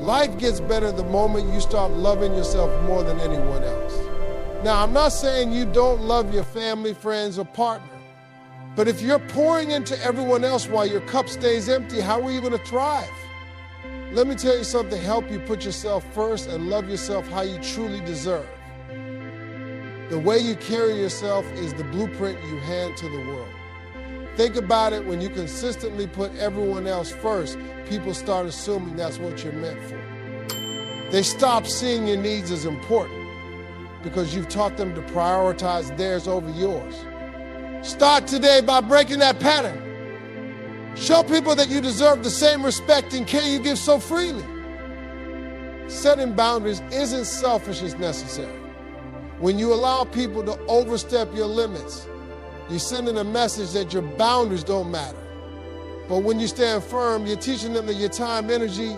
Life gets better the moment you start loving yourself more than anyone else. Now, I'm not saying you don't love your family, friends, or partner. But if you're pouring into everyone else while your cup stays empty, how are you going to thrive? Let me tell you something, help you put yourself first and love yourself how you truly deserve. The way you carry yourself is the blueprint you hand to the world. Think about it, when you consistently put everyone else first, people start assuming that's what you're meant for. They stop seeing your needs as important because you've taught them to prioritize theirs over yours. Start today by breaking that pattern. Show people that you deserve the same respect and care you give so freely. Setting boundaries isn't selfish, it's necessary. When you allow people to overstep your limits, you're sending a message that your boundaries don't matter. But when you stand firm, you're teaching them that your time, energy,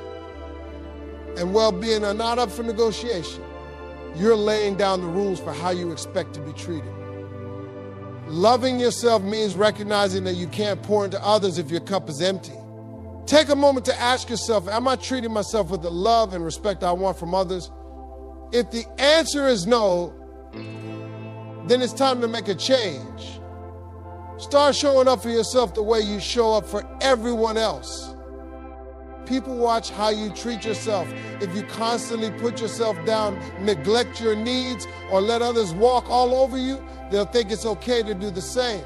and well-being are not up for negotiation. You're laying down the rules for how you expect to be treated. Loving yourself means recognizing that you can't pour into others if your cup is empty. Take a moment to ask yourself, am I treating myself with the love and respect I want from others? If the answer is no, then it's time to make a change. Start showing up for yourself the way you show up for everyone else. People watch how you treat yourself. If you constantly put yourself down, neglect your needs, or let others walk all over you, they'll think it's okay to do the same.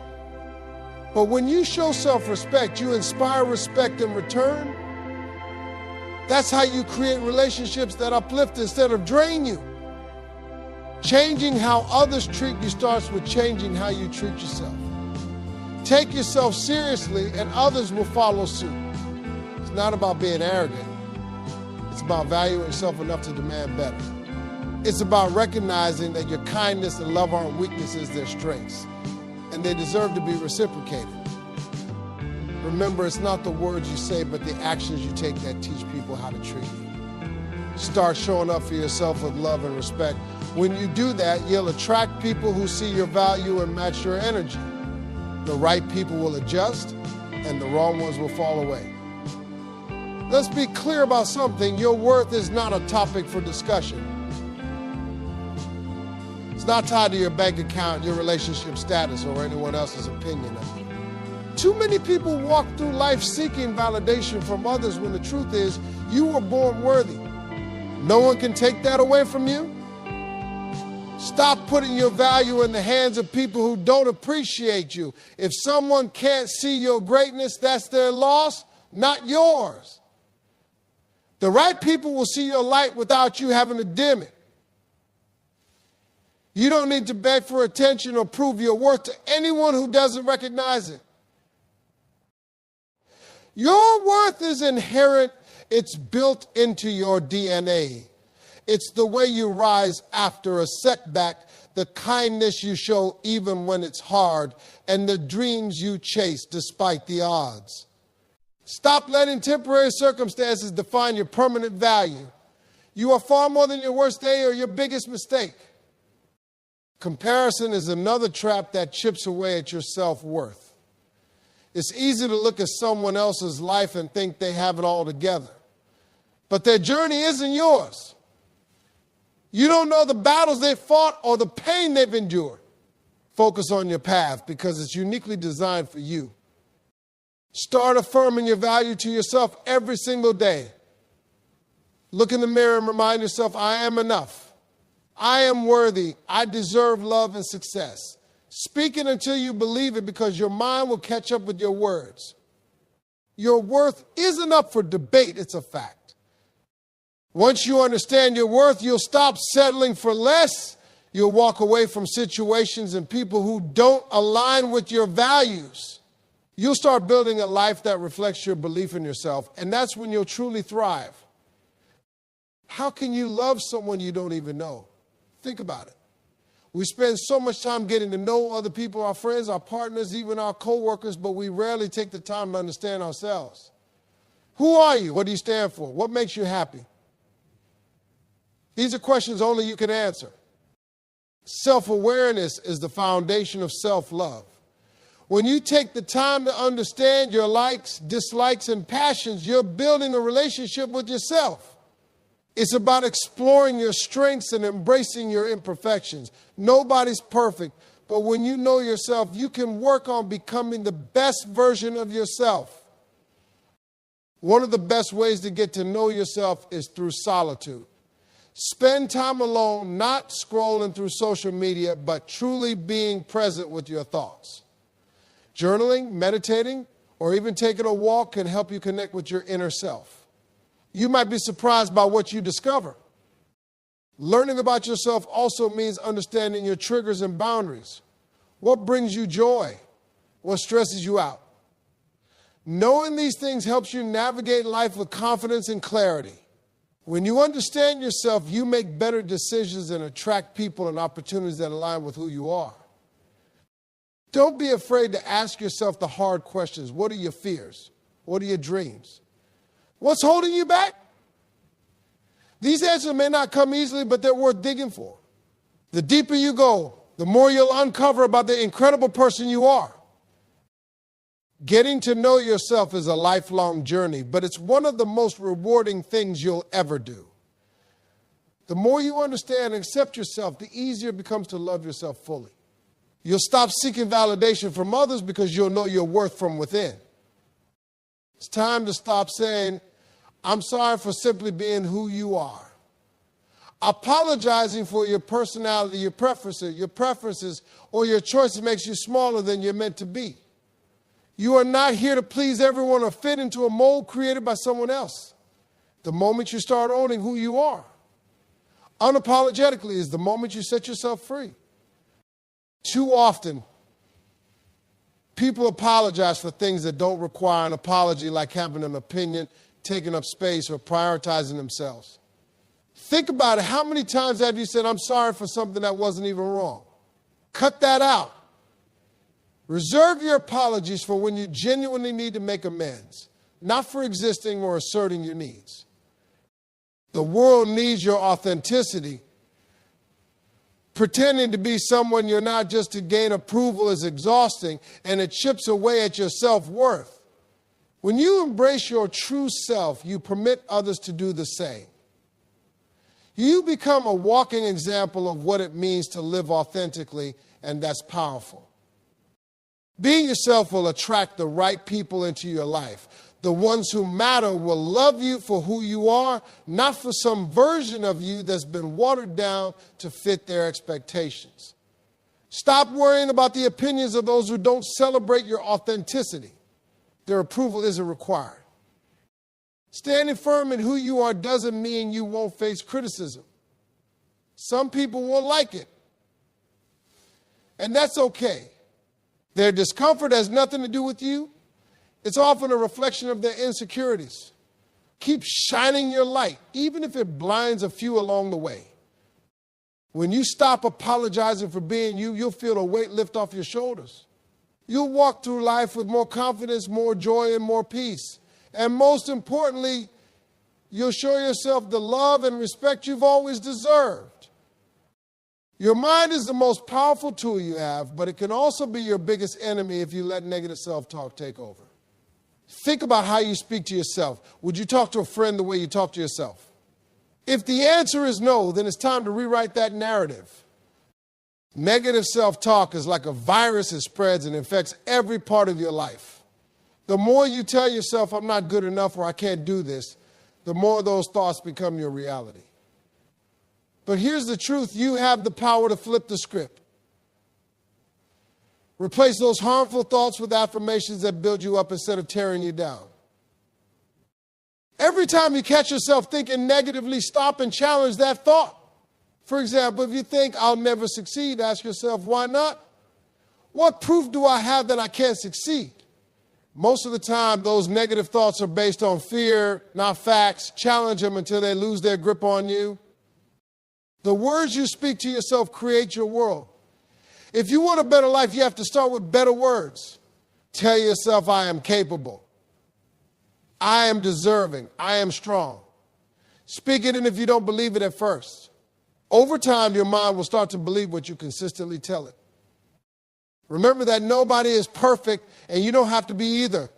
But when you show self-respect, you inspire respect in return. That's how you create relationships that uplift instead of drain you. Changing how others treat you starts with changing how you treat yourself. Take yourself seriously and others will follow suit. It's not about being arrogant. It's about valuing yourself enough to demand better. It's about recognizing that your kindness and love aren't weaknesses, they're strengths, and they deserve to be reciprocated. Remember, it's not the words you say, but the actions you take that teach people how to treat you. Start showing up for yourself with love and respect. When you do that, you'll attract people who see your value and match your energy. The right people will adjust, and the wrong ones will fall away. Let's be clear about something. Your worth is not a topic for discussion. It's not tied to your bank account, your relationship status, or anyone else's opinion of you. Too many people walk through life seeking validation from others when the truth is you were born worthy. No one can take that away from you. Stop putting your value in the hands of people who don't appreciate you. If someone can't see your greatness, that's their loss, not yours. The right people will see your light without you having to dim it. You don't need to beg for attention or prove your worth to anyone who doesn't recognize it. Your worth is inherent. It's built into your DNA. It's the way you rise after a setback, the kindness you show even when it's hard, and the dreams you chase despite the odds. Stop letting temporary circumstances define your permanent value. You are far more than your worst day or your biggest mistake. Comparison is another trap that chips away at your self-worth. It's easy to look at someone else's life and think they have it all together. But their journey isn't yours. You don't know the battles they fought or the pain they've endured. Focus on your path because it's uniquely designed for you. Start affirming your value to yourself every single day. Look in the mirror and remind yourself, I am enough. I am worthy. I deserve love and success. Speak it until you believe it because your mind will catch up with your words. Your worth isn't up for debate, it's a fact. Once you understand your worth, you'll stop settling for less. You'll walk away from situations and people who don't align with your values. You'll start building a life that reflects your belief in yourself, and that's when you'll truly thrive. How can you love someone you don't even know? Think about it. We spend so much time getting to know other people, our friends, our partners, even our co-workers, but we rarely take the time to understand ourselves. Who are you? What do you stand for? What makes you happy? These are questions only you can answer. Self-awareness is the foundation of self-love. When you take the time to understand your likes, dislikes, and passions, you're building a relationship with yourself. It's about exploring your strengths and embracing your imperfections. Nobody's perfect, but when you know yourself, you can work on becoming the best version of yourself. One of the best ways to get to know yourself is through solitude. Spend time alone, not scrolling through social media, but truly being present with your thoughts. Journaling, meditating, or even taking a walk can help you connect with your inner self. You might be surprised by what you discover. Learning about yourself also means understanding your triggers and boundaries. What brings you joy? What stresses you out? Knowing these things helps you navigate life with confidence and clarity. When you understand yourself, you make better decisions and attract people and opportunities that align with who you are. Don't be afraid to ask yourself the hard questions. What are your fears? What are your dreams? What's holding you back? These answers may not come easily, but they're worth digging for. The deeper you go, the more you'll uncover about the incredible person you are. Getting to know yourself is a lifelong journey, but it's one of the most rewarding things you'll ever do. The more you understand and accept yourself, the easier it becomes to love yourself fully. You'll stop seeking validation from others because you'll know your worth from within. It's time to stop saying, I'm sorry for simply being who you are. Apologizing for your personality, your preferences, or your choices makes you smaller than you're meant to be. You are not here to please everyone or fit into a mold created by someone else. The moment you start owning who you are, unapologetically, is the moment you set yourself free. Too often, people apologize for things that don't require an apology, like having an opinion, taking up space, or prioritizing themselves. Think about it. How many times have you said, I'm sorry for something that wasn't even wrong? Cut that out. Reserve your apologies for when you genuinely need to make amends, not for existing or asserting your needs. The world needs your authenticity. Pretending to be someone you're not just to gain approval is exhausting, and it chips away at your self-worth. When you embrace your true self, you permit others to do the same. You become a walking example of what it means to live authentically, and that's powerful. Being yourself will attract the right people into your life. The ones who matter will love you for who you are, not for some version of you that's been watered down to fit their expectations. Stop worrying about the opinions of those who don't celebrate your authenticity. Their approval isn't required. Standing firm in who you are doesn't mean you won't face criticism. Some people won't like it, and that's okay. Their discomfort has nothing to do with you. It's often a reflection of their insecurities. Keep shining your light, even if it blinds a few along the way. When you stop apologizing for being you, you'll feel a weight lift off your shoulders. You'll walk through life with more confidence, more joy, and more peace. And most importantly, you'll show yourself the love and respect you've always deserved. Your mind is the most powerful tool you have, but it can also be your biggest enemy if you let negative self-talk take over. Think about how you speak to yourself. Would you talk to a friend the way you talk to yourself? If the answer is no, then it's time to rewrite that narrative. Negative self-talk is like a virus. It spreads and infects every part of your life. The more you tell yourself, I'm not good enough or I can't do this, the more those thoughts become your reality. But here's the truth. You have the power to flip the script. Replace those harmful thoughts with affirmations that build you up instead of tearing you down. Every time you catch yourself thinking negatively, stop and challenge that thought. For example, if you think, I'll never succeed, ask yourself, why not? What proof do I have that I can't succeed? Most of the time, those negative thoughts are based on fear, not facts. Challenge them until they lose their grip on you. The words you speak to yourself create your world. If you want a better life, you have to start with better words. Tell yourself, I am capable. I am deserving. I am strong. Speak it, and if you don't believe it at first, over time, your mind will start to believe what you consistently tell it. Remember that nobody is perfect, and you don't have to be either.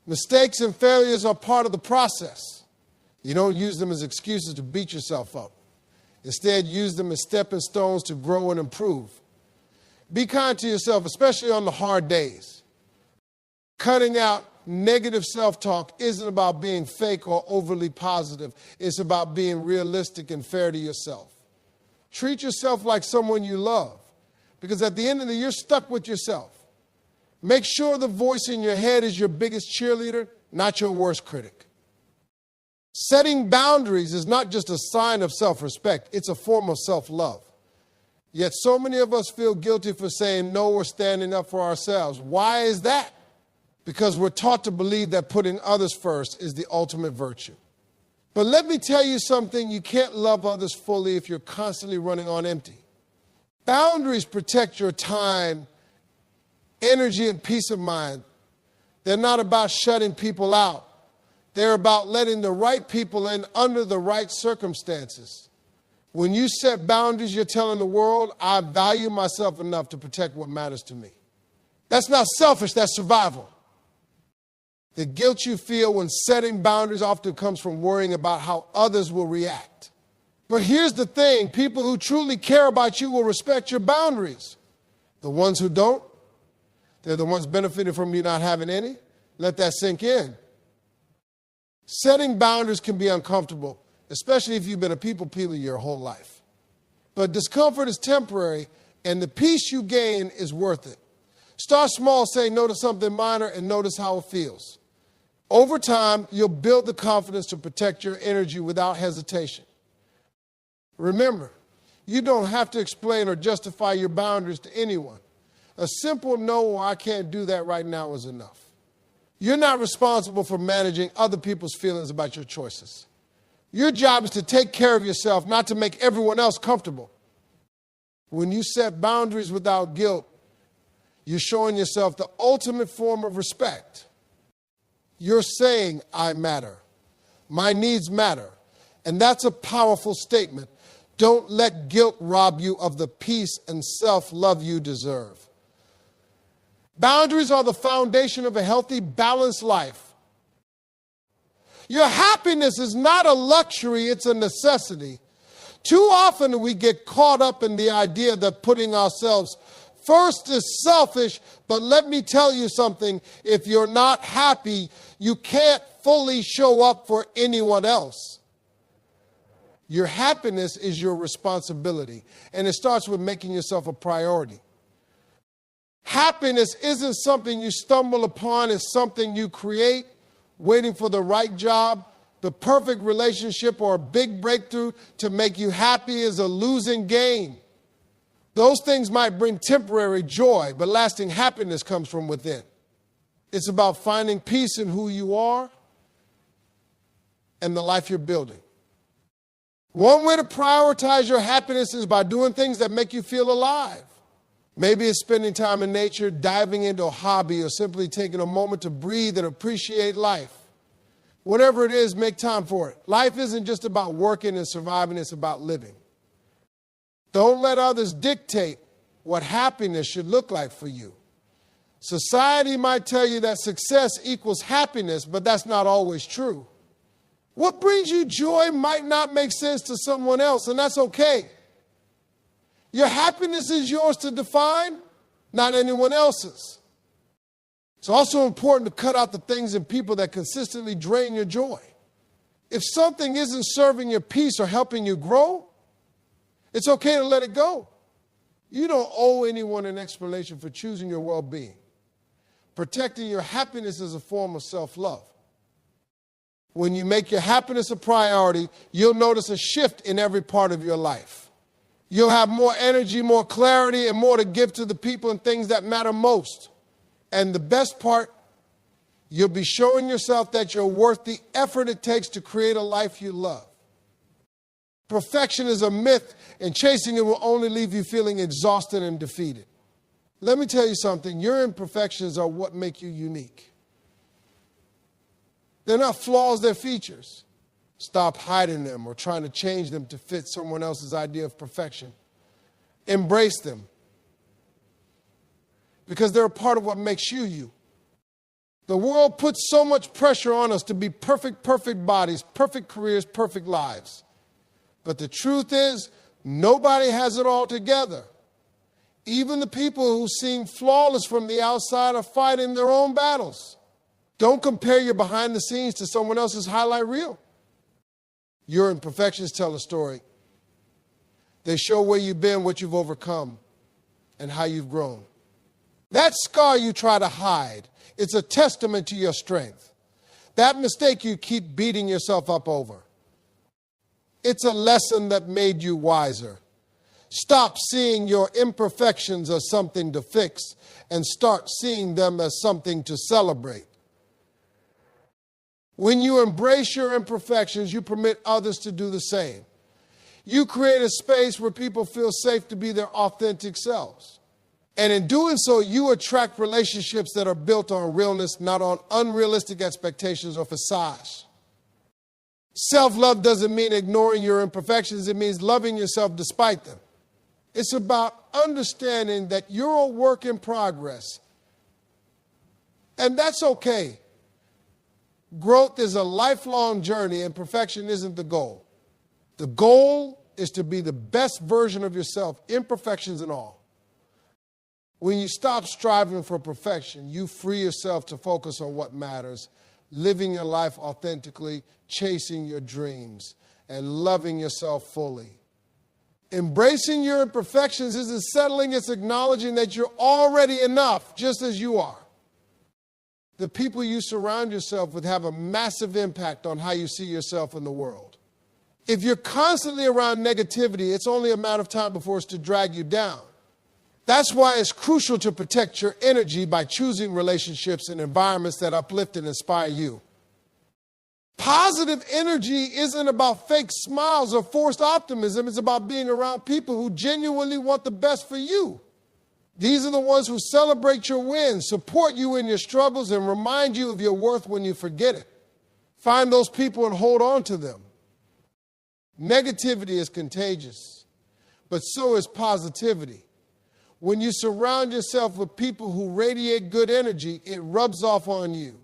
Mistakes and failures are part of the process. You don't use them as excuses to beat yourself up. Instead, use them as stepping stones to grow and improve. Be kind to yourself, especially on the hard days. Cutting out negative self-talk isn't about being fake or overly positive. It's about being realistic and fair to yourself. Treat yourself like someone you love, because at the end of the year, you're stuck with yourself. Make sure the voice in your head is your biggest cheerleader, not your worst critic. Setting boundaries is not just a sign of self-respect, it's a form of self-love. Yet so many of us feel guilty for saying no or standing up for ourselves. Why is that? Because we're taught to believe that putting others first is the ultimate virtue. But let me tell you something, you can't love others fully if you're constantly running on empty. Boundaries protect your time, energy, and peace of mind. They're not about shutting people out. They're about letting the right people in under the right circumstances. When you set boundaries, you're telling the world, I value myself enough to protect what matters to me. That's not selfish, that's survival. The guilt you feel when setting boundaries often comes from worrying about how others will react. But here's the thing, people who truly care about you will respect your boundaries. The ones who don't, they're the ones benefiting from you not having any. Let that sink in. Setting boundaries can be uncomfortable, especially if you've been a people pleaser your whole life. But discomfort is temporary, and the peace you gain is worth it. Start small, say no to something minor, and notice how it feels. Over time, you'll build the confidence to protect your energy without hesitation. Remember, you don't have to explain or justify your boundaries to anyone. A simple no or I can't do that right now is enough. You're not responsible for managing other people's feelings about your choices. Your job is to take care of yourself, not to make everyone else comfortable. When you set boundaries without guilt, you're showing yourself the ultimate form of respect. You're saying, I matter. My needs matter. And that's a powerful statement. Don't let guilt rob you of the peace and self-love you deserve. Boundaries are the foundation of a healthy, balanced life. Your happiness is not a luxury, it's a necessity. Too often we get caught up in the idea that putting ourselves first is selfish, but let me tell you something, if you're not happy, you can't fully show up for anyone else. Your happiness is your responsibility, and it starts with making yourself a priority. Happiness isn't something you stumble upon, it's something you create, waiting for the right job, the perfect relationship, or a big breakthrough to make you happy is a losing game. Those things might bring temporary joy, but lasting happiness comes from within. It's about finding peace in who you are and the life you're building. One way to prioritize your happiness is by doing things that make you feel alive. Maybe it's spending time in nature, diving into a hobby, or simply taking a moment to breathe and appreciate life. Whatever it is, make time for it. Life isn't just about working and surviving, it's about living. Don't let others dictate what happiness should look like for you. Society might tell you that success equals happiness, but that's not always true. What brings you joy might not make sense to someone else, and that's okay. Your happiness is yours to define, not anyone else's. It's also important to cut out the things and people that consistently drain your joy. If something isn't serving your peace or helping you grow, it's okay to let it go. You don't owe anyone an explanation for choosing your well-being. Protecting your happiness is a form of self-love. When you make your happiness a priority, you'll notice a shift in every part of your life. You'll have more energy, more clarity, and more to give to the people and things that matter most. And the best part, you'll be showing yourself that you're worth the effort it takes to create a life you love. Perfection is a myth, and chasing it will only leave you feeling exhausted and defeated. Let me tell you something, your imperfections are what make you unique. They're not flaws, they're features. Stop hiding them or trying to change them to fit someone else's idea of perfection. Embrace them, because they're a part of what makes you you. The world puts so much pressure on us to be perfect bodies, perfect careers, perfect lives. But the truth is, nobody has it all together. Even the people who seem flawless from the outside are fighting their own battles. Don't compare your behind the scenes to someone else's highlight reel. Your imperfections tell a story. They show where you've been, what you've overcome, and how you've grown. That scar you try to hide, it's a testament to your strength. That mistake you keep beating yourself up over, it's a lesson that made you wiser. Stop seeing your imperfections as something to fix and start seeing them as something to celebrate. When you embrace your imperfections, you permit others to do the same. You create a space where people feel safe to be their authentic selves. And in doing so, you attract relationships that are built on realness, not on unrealistic expectations or facades. Self-love doesn't mean ignoring your imperfections. It means loving yourself despite them. It's about understanding that you're a work in progress. And that's okay. Growth is a lifelong journey, and perfection isn't the goal. The goal is to be the best version of yourself, imperfections and all. When you stop striving for perfection, you free yourself to focus on what matters, living your life authentically, chasing your dreams, and loving yourself fully. Embracing your imperfections isn't settling, it's acknowledging that you're already enough, just as you are. The people you surround yourself with have a massive impact on how you see yourself in the world. If you're constantly around negativity, it's only a matter of time before it's to drag you down. That's why it's crucial to protect your energy by choosing relationships and environments that uplift and inspire you. Positive energy isn't about fake smiles or forced optimism. It's about being around people who genuinely want the best for you. These are the ones who celebrate your wins, support you in your struggles, and remind you of your worth when you forget it. Find those people and hold on to them. Negativity is contagious, but so is positivity. When you surround yourself with people who radiate good energy, it rubs off on you.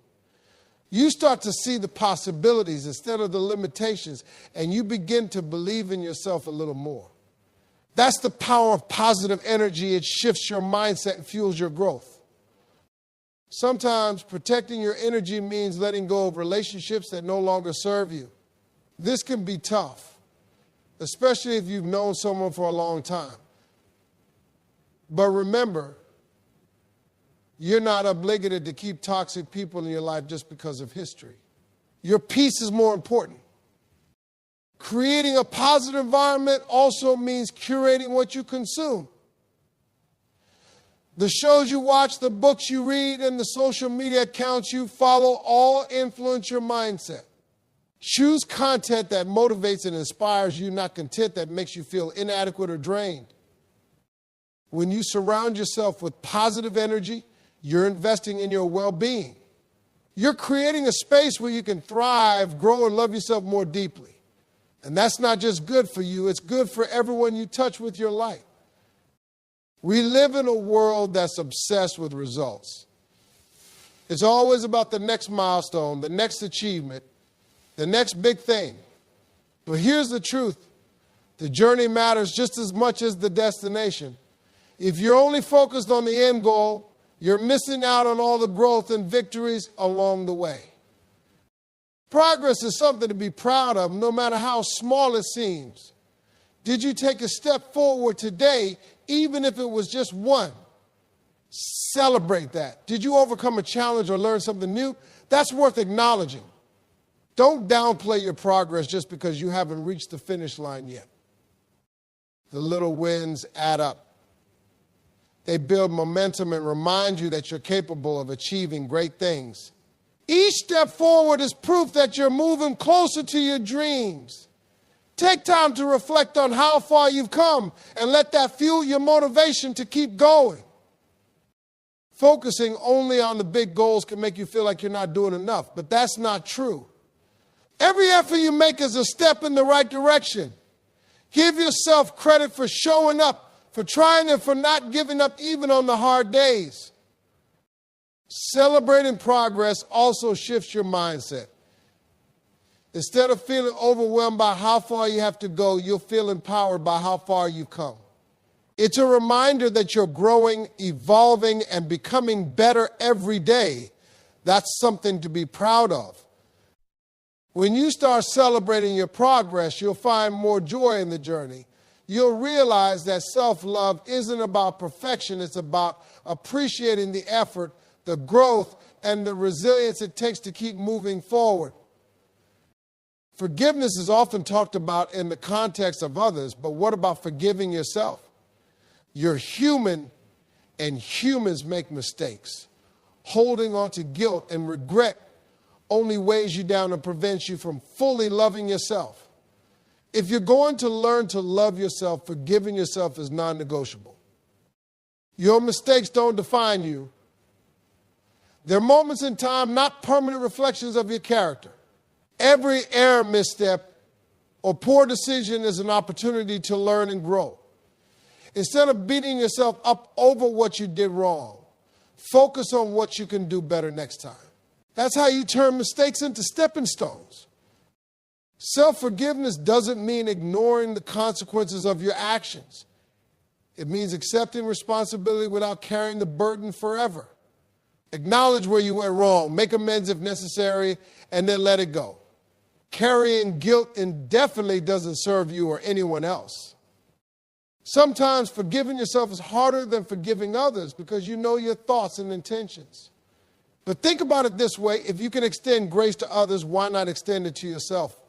You start to see the possibilities instead of the limitations, and you begin to believe in yourself a little more. That's the power of positive energy. It shifts your mindset and fuels your growth. Sometimes protecting your energy means letting go of relationships that no longer serve you. This can be tough, especially if you've known someone for a long time. But remember, you're not obligated to keep toxic people in your life just because of history. Your peace is more important. Creating a positive environment also means curating what you consume. The shows you watch, the books you read, and the social media accounts you follow all influence your mindset. Choose content that motivates and inspires you, not content that makes you feel inadequate or drained. When you surround yourself with positive energy, you're investing in your well-being. You're creating a space where you can thrive, grow, and love yourself more deeply. And that's not just good for you, it's good for everyone you touch with your light. We live in a world that's obsessed with results. It's always about the next milestone, the next achievement, the next big thing. But here's the truth. The journey matters just as much as the destination. If you're only focused on the end goal, you're missing out on all the growth and victories along the way. Progress is something to be proud of, no matter how small it seems. Did you take a step forward today, even if it was just one? Celebrate that. Did you overcome a challenge or learn something new? That's worth acknowledging. Don't downplay your progress just because you haven't reached the finish line yet. The little wins add up. They build momentum and remind you that you're capable of achieving great things. Each step forward is proof that you're moving closer to your dreams. Take time to reflect on how far you've come and let that fuel your motivation to keep going. Focusing only on the big goals can make you feel like you're not doing enough, but that's not true. Every effort you make is a step in the right direction. Give yourself credit for showing up, for trying, and for not giving up even on the hard days. Celebrating progress also shifts your mindset. Instead of feeling overwhelmed by how far you have to go, you'll feel empowered by how far you've come. It's a reminder that you're growing, evolving, and becoming better every day. That's something to be proud of. When you start celebrating your progress, you'll find more joy in the journey. You'll realize that self-love isn't about perfection. It's about appreciating the effort, the growth, and the resilience it takes to keep moving forward. Forgiveness is often talked about in the context of others, but what about forgiving yourself? You're human, and humans make mistakes. Holding on to guilt and regret only weighs you down and prevents you from fully loving yourself. If you're going to learn to love yourself, forgiving yourself is non-negotiable. Your mistakes don't define you. They're moments in time, not permanent reflections of your character. Every error, misstep, or poor decision is an opportunity to learn and grow. Instead of beating yourself up over what you did wrong, focus on what you can do better next time. That's how you turn mistakes into stepping stones. Self-forgiveness doesn't mean ignoring the consequences of your actions. It means accepting responsibility without carrying the burden forever. Acknowledge where you went wrong, make amends if necessary, and then let it go. Carrying guilt indefinitely doesn't serve you or anyone else. Sometimes forgiving yourself is harder than forgiving others because you know your thoughts and intentions. But think about it this way: if you can extend grace to others, why not extend it to yourself?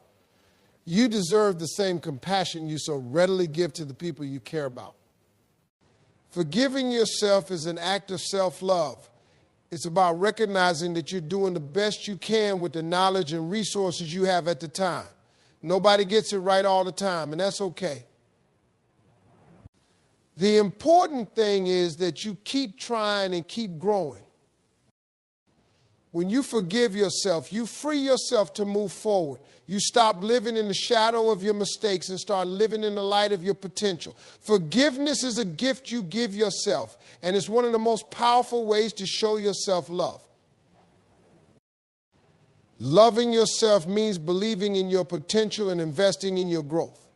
You deserve the same compassion you so readily give to the people you care about. Forgiving yourself is an act of self-love. It's about recognizing that you're doing the best you can with the knowledge and resources you have at the time. Nobody gets it right all the time, and that's okay. The important thing is that you keep trying and keep growing. When you forgive yourself, you free yourself to move forward. You stop living in the shadow of your mistakes and start living in the light of your potential. Forgiveness is a gift you give yourself, and it's one of the most powerful ways to show yourself love. Loving yourself means believing in your potential and investing in your growth.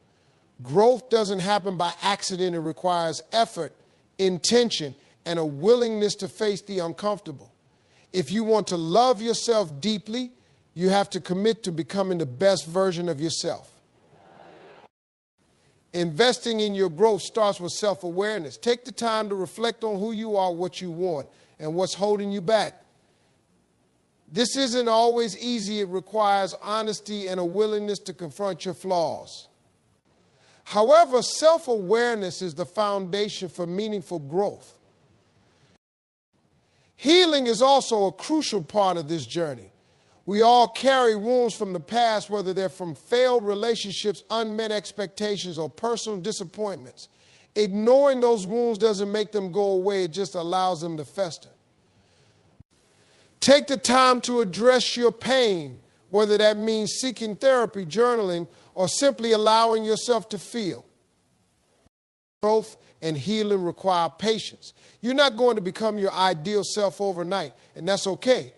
Growth doesn't happen by accident. It requires effort, intention, and a willingness to face the uncomfortable. If you want to love yourself deeply, you have to commit to becoming the best version of yourself. Investing in your growth starts with self-awareness. Take the time to reflect on who you are, what you want, and what's holding you back. This isn't always easy. It requires honesty and a willingness to confront your flaws. However, self-awareness is the foundation for meaningful growth. Healing is also a crucial part of this journey. We all carry wounds from the past, whether they're from failed relationships, unmet expectations, or personal disappointments. Ignoring those wounds doesn't make them go away. It just allows them to fester. Take the time to address your pain, whether that means seeking therapy, journaling, or simply allowing yourself to feel. Growth and healing require patience. You're not going to become your ideal self overnight, and that's okay.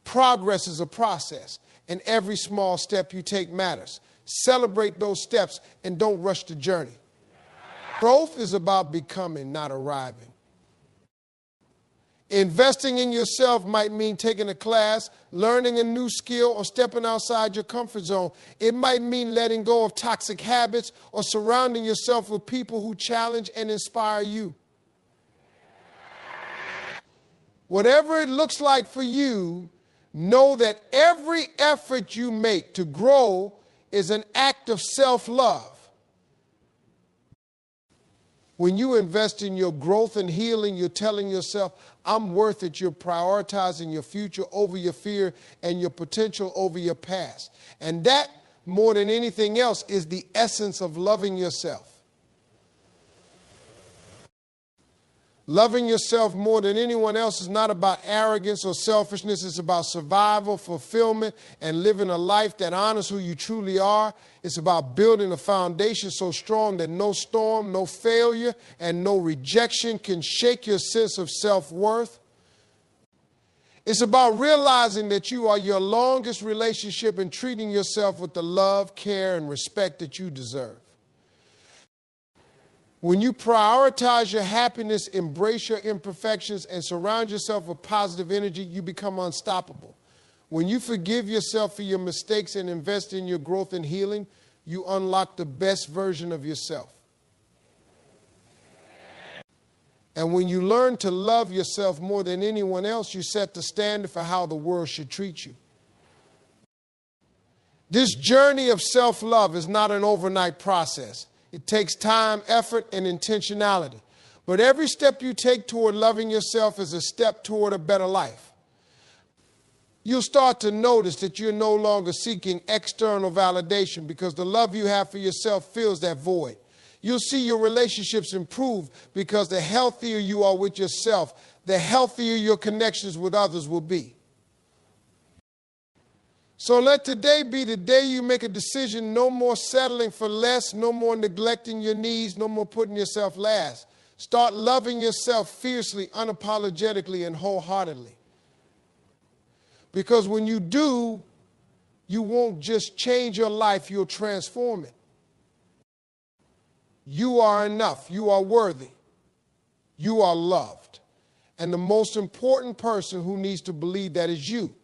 Progress is a process, and every small step you take matters. Celebrate those steps and don't rush the journey. Growth is about becoming, not arriving. Investing in yourself might mean taking a class, learning a new skill, or stepping outside your comfort zone. It might mean letting go of toxic habits or surrounding yourself with people who challenge and inspire you. Whatever it looks like for you, know that every effort you make to grow is an act of self-love. When you invest in your growth and healing, you're telling yourself, I'm worth it. You're prioritizing your future over your fear and your potential over your past. And that, more than anything else, is the essence of loving yourself. Loving yourself more than anyone else is not about arrogance or selfishness. It's about survival, fulfillment, and living a life that honors who you truly are. It's about building a foundation so strong that no storm, no failure, and no rejection can shake your sense of self-worth. It's about realizing that you are your longest relationship and treating yourself with the love, care, and respect that you deserve. When you prioritize your happiness, embrace your imperfections, and surround yourself with positive energy, you become unstoppable. When you forgive yourself for your mistakes and invest in your growth and healing, you unlock the best version of yourself. And when you learn to love yourself more than anyone else, you set the standard for how the world should treat you. This journey of self-love is not an overnight process. It takes time, effort, and intentionality. But every step you take toward loving yourself is a step toward a better life. You'll start to notice that you're no longer seeking external validation because the love you have for yourself fills that void. You'll see your relationships improve because the healthier you are with yourself, the healthier your connections with others will be. So let today be the day you make a decision. No more settling for less, no more neglecting your needs, no more putting yourself last. Start loving yourself fiercely, unapologetically, and wholeheartedly. Because when you do, you won't just change your life, you'll transform it. You are enough. You are worthy. You are loved. And the most important person who needs to believe that is you.